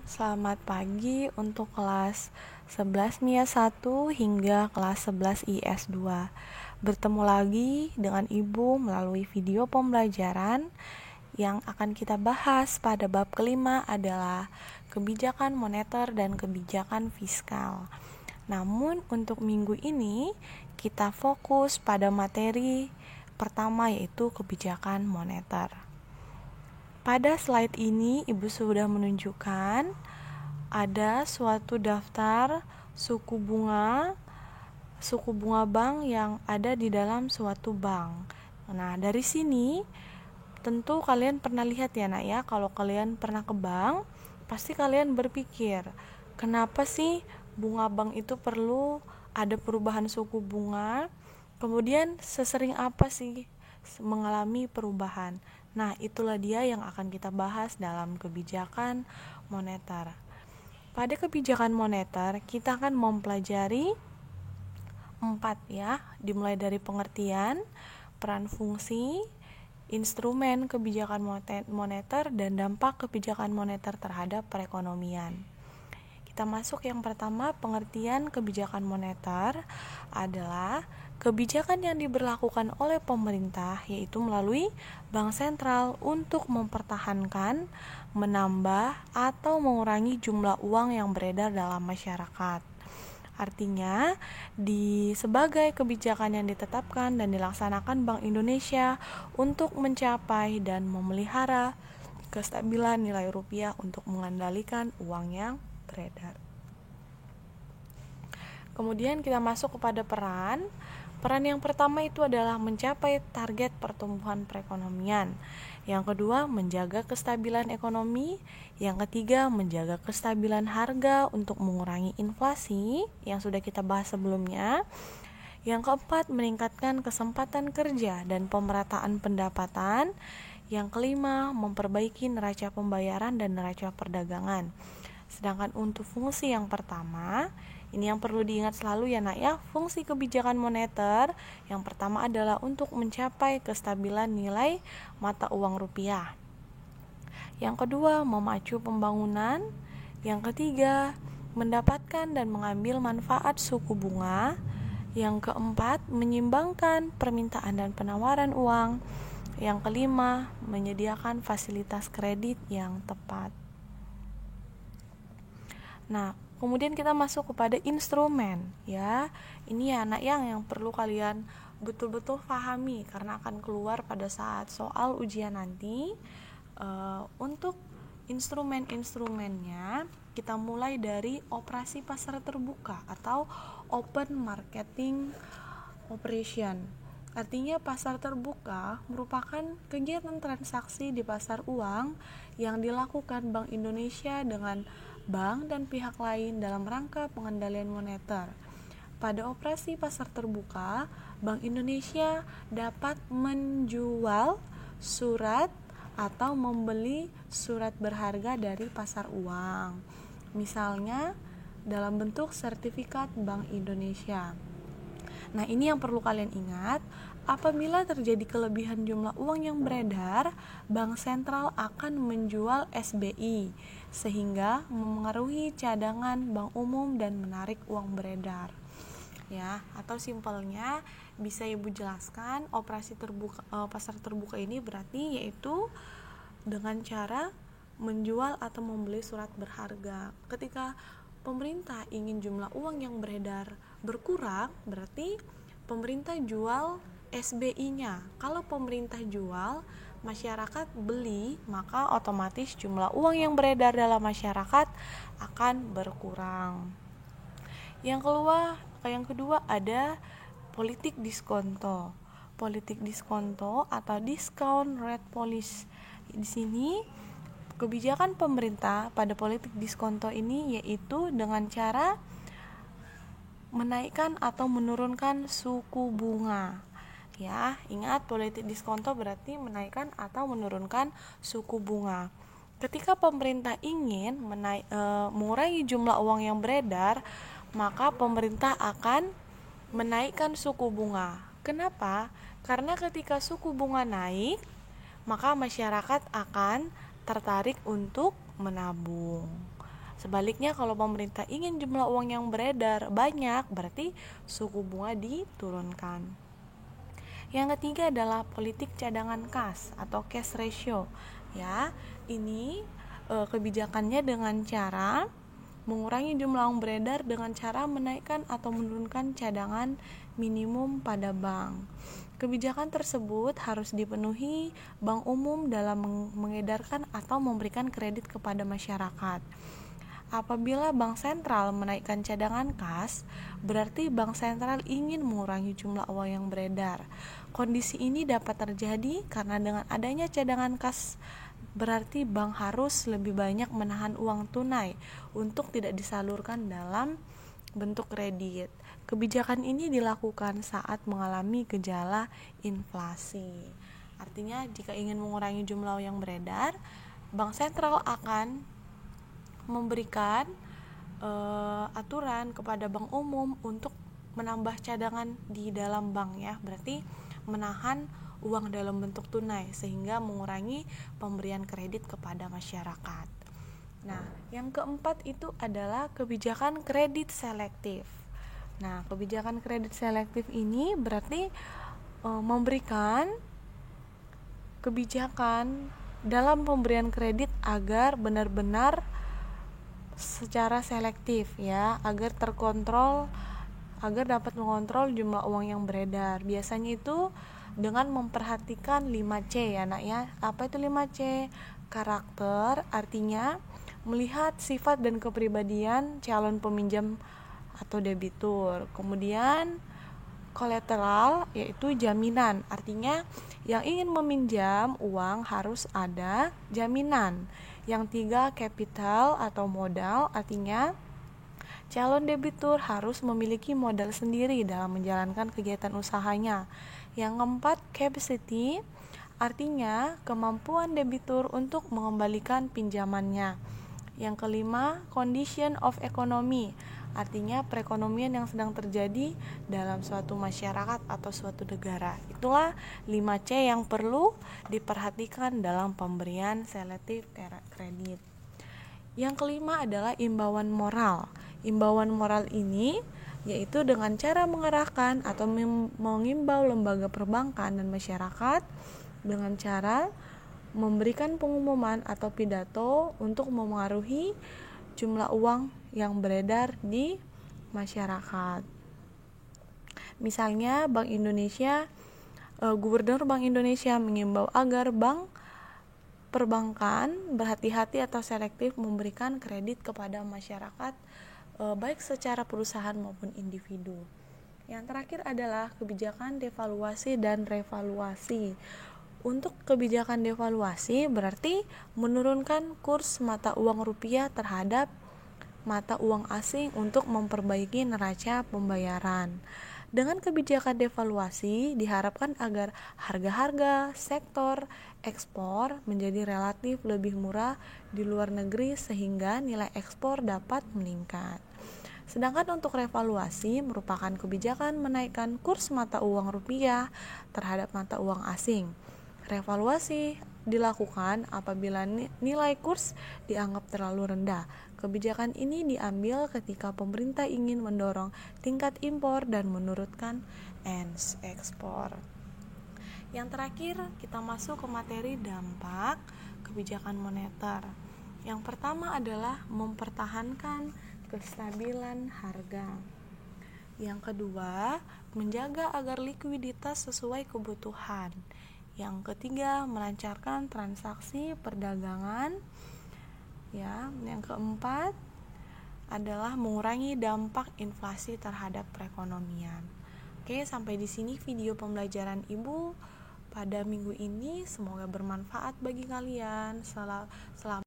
Selamat pagi untuk kelas 11 MIA 1 hingga kelas 11 IS 2. Bertemu lagi dengan Ibu melalui video pembelajaran yang akan kita bahas pada bab kelima adalah kebijakan moneter dan kebijakan fiskal. Namun untuk minggu ini kita fokus pada materi pertama yaitu kebijakan moneter. Pada slide ini Ibu sudah menunjukkan ada suatu daftar suku bunga bank yang ada di dalam suatu bank. Nah, dari sini tentu kalian pernah lihat ya nak ya, kalau kalian pernah ke bank, pasti kalian berpikir, kenapa sih bunga bank itu perlu ada perubahan suku bunga? Kemudian sesering apa sih mengalami perubahan? Nah, itulah dia yang akan kita bahas dalam kebijakan moneter. Pada kebijakan moneter, kita akan mempelajari 4 ya, dimulai dari pengertian, peran fungsi, instrumen kebijakan moneter, dan dampak kebijakan moneter terhadap perekonomian. Kita masuk yang pertama, pengertian kebijakan moneter adalah kebijakan yang diberlakukan oleh pemerintah, yaitu melalui bank sentral untuk mempertahankan, menambah, atau mengurangi jumlah uang yang beredar dalam masyarakat. Artinya, sebagai kebijakan yang ditetapkan dan dilaksanakan Bank Indonesia untuk mencapai dan memelihara kestabilan nilai rupiah untuk mengendalikan uang yang beredar. Kemudian kita masuk kepada peran. Peran yang pertama itu adalah mencapai target pertumbuhan perekonomian. Yang kedua, menjaga kestabilan ekonomi. Yang ketiga, menjaga kestabilan harga untuk mengurangi inflasi yang sudah kita bahas sebelumnya. Yang keempat, meningkatkan kesempatan kerja dan pemerataan pendapatan. Yang kelima, memperbaiki neraca pembayaran dan neraca perdagangan. Sedangkan untuk fungsi yang pertama, ini yang perlu diingat selalu ya nak ya, fungsi kebijakan moneter yang pertama adalah untuk mencapai kestabilan nilai mata uang rupiah. Yang kedua, memacu pembangunan. Yang ketiga, mendapatkan dan mengambil manfaat suku bunga. Yang keempat, menyimbangkan permintaan dan penawaran uang. Yang kelima, menyediakan fasilitas kredit yang tepat. Nah, kemudian kita masuk kepada instrumen ya. Ini ya anak yang perlu kalian betul-betul pahami karena akan keluar pada saat soal ujian nanti. Untuk instrumen-instrumennya kita mulai dari operasi pasar terbuka atau open marketing operation. Artinya pasar terbuka merupakan kegiatan transaksi di pasar uang yang dilakukan Bank Indonesia dengan bank dan pihak lain dalam rangka pengendalian moneter. Pada operasi pasar terbuka, Bank Indonesia dapat menjual surat atau membeli surat berharga dari pasar uang. Misalnya dalam bentuk sertifikat Bank Indonesia. Nah, ini yang perlu kalian ingat, apabila terjadi kelebihan jumlah uang yang beredar, Bank Sentral akan menjual SBI sehingga memengaruhi cadangan bank umum dan menarik uang beredar. Ya, atau simpelnya bisa Ibu jelaskan, operasi pasar terbuka ini berarti yaitu dengan cara menjual atau membeli surat berharga. Ketika pemerintah ingin jumlah uang yang beredar berkurang, berarti pemerintah jual SBI-nya. Kalau pemerintah jual, masyarakat beli, maka otomatis jumlah uang yang beredar dalam masyarakat akan berkurang. Yang kedua ada politik diskonto. Politik diskonto atau discount rate policy. Di sini kebijakan pemerintah pada politik diskonto ini yaitu dengan cara menaikkan atau menurunkan suku bunga. Ya, ingat politik diskonto berarti menaikkan atau menurunkan suku bunga. Ketika pemerintah ingin mengurangi jumlah uang yang beredar, maka pemerintah akan menaikkan suku bunga. Kenapa? Karena ketika suku bunga naik, maka masyarakat akan tertarik untuk menabung. Sebaliknya, kalau pemerintah ingin jumlah uang yang beredar banyak, berarti suku bunga diturunkan. Yang ketiga adalah politik cadangan kas atau cash ratio. Ya, ini kebijakannya dengan cara mengurangi jumlah uang beredar dengan cara menaikkan atau menurunkan cadangan minimum pada bank. Kebijakan tersebut harus dipenuhi bank umum dalam mengedarkan atau memberikan kredit kepada masyarakat. Apabila bank sentral menaikkan cadangan kas, berarti bank sentral ingin mengurangi jumlah uang yang beredar. Kondisi ini dapat terjadi karena dengan adanya cadangan kas, berarti bank harus lebih banyak menahan uang tunai untuk tidak disalurkan dalam bentuk kredit. Kebijakan ini dilakukan saat mengalami gejala inflasi. Artinya, jika ingin mengurangi jumlah uang yang beredar, bank sentral akan memberikan aturan kepada bank umum untuk menambah cadangan di dalam bank, ya. Berarti menahan uang dalam bentuk tunai sehingga mengurangi pemberian kredit kepada masyarakat. Nah, yang keempat itu adalah kebijakan kredit selektif. Nah, kebijakan kredit selektif ini berarti memberikan kebijakan dalam pemberian kredit agar benar-benar secara selektif, ya, agar terkontrol, agar dapat mengontrol jumlah uang yang beredar. Biasanya itu dengan memperhatikan 5C, ya nak, ya. Apa itu 5C? Karakter, artinya melihat sifat dan kepribadian calon peminjam atau debitur. Kemudian kolateral, yaitu jaminan, artinya yang ingin meminjam uang harus ada jaminan. Yang 3, capital atau modal, artinya calon debitur harus memiliki modal sendiri dalam menjalankan kegiatan usahanya. Yang 4, capacity, artinya kemampuan debitur untuk mengembalikan pinjamannya. Yang 5, condition of economy, artinya perekonomian yang sedang terjadi dalam suatu masyarakat atau suatu negara. Itulah 5C yang perlu diperhatikan dalam pemberian selektif kredit. Yang kelima adalah imbauan moral. Imbauan moral ini yaitu dengan cara mengarahkan atau mengimbau lembaga perbankan dan masyarakat dengan cara memberikan pengumuman atau pidato untuk memengaruhi jumlah uang yang beredar di masyarakat. Misalnya Bank Indonesia, Gubernur Bank Indonesia mengimbau agar bank perbankan berhati-hati atau selektif memberikan kredit kepada masyarakat, baik secara perusahaan maupun individu. Yang terakhir adalah kebijakan devaluasi dan revaluasi. Untuk kebijakan devaluasi berarti menurunkan kurs mata uang rupiah terhadap mata uang asing untuk memperbaiki neraca pembayaran. Dengan kebijakan devaluasi diharapkan agar harga-harga sektor ekspor menjadi relatif lebih murah di luar negeri sehingga nilai ekspor dapat meningkat. Sedangkan untuk revaluasi merupakan kebijakan menaikkan kurs mata uang rupiah terhadap mata uang asing. Revaluasi dilakukan apabila nilai kurs dianggap terlalu rendah. Kebijakan ini diambil ketika pemerintah ingin mendorong tingkat impor dan menurunkan ekspor. Yang terakhir, kita masuk ke materi dampak kebijakan moneter. Yang pertama adalah mempertahankan kestabilan harga. Yang kedua, menjaga agar likuiditas sesuai kebutuhan. Yang ketiga, melancarkan transaksi perdagangan. Ya, yang keempat adalah mengurangi dampak inflasi terhadap perekonomian. Oke, sampai di sini video pembelajaran Ibu pada minggu ini. Semoga bermanfaat bagi kalian. Selamat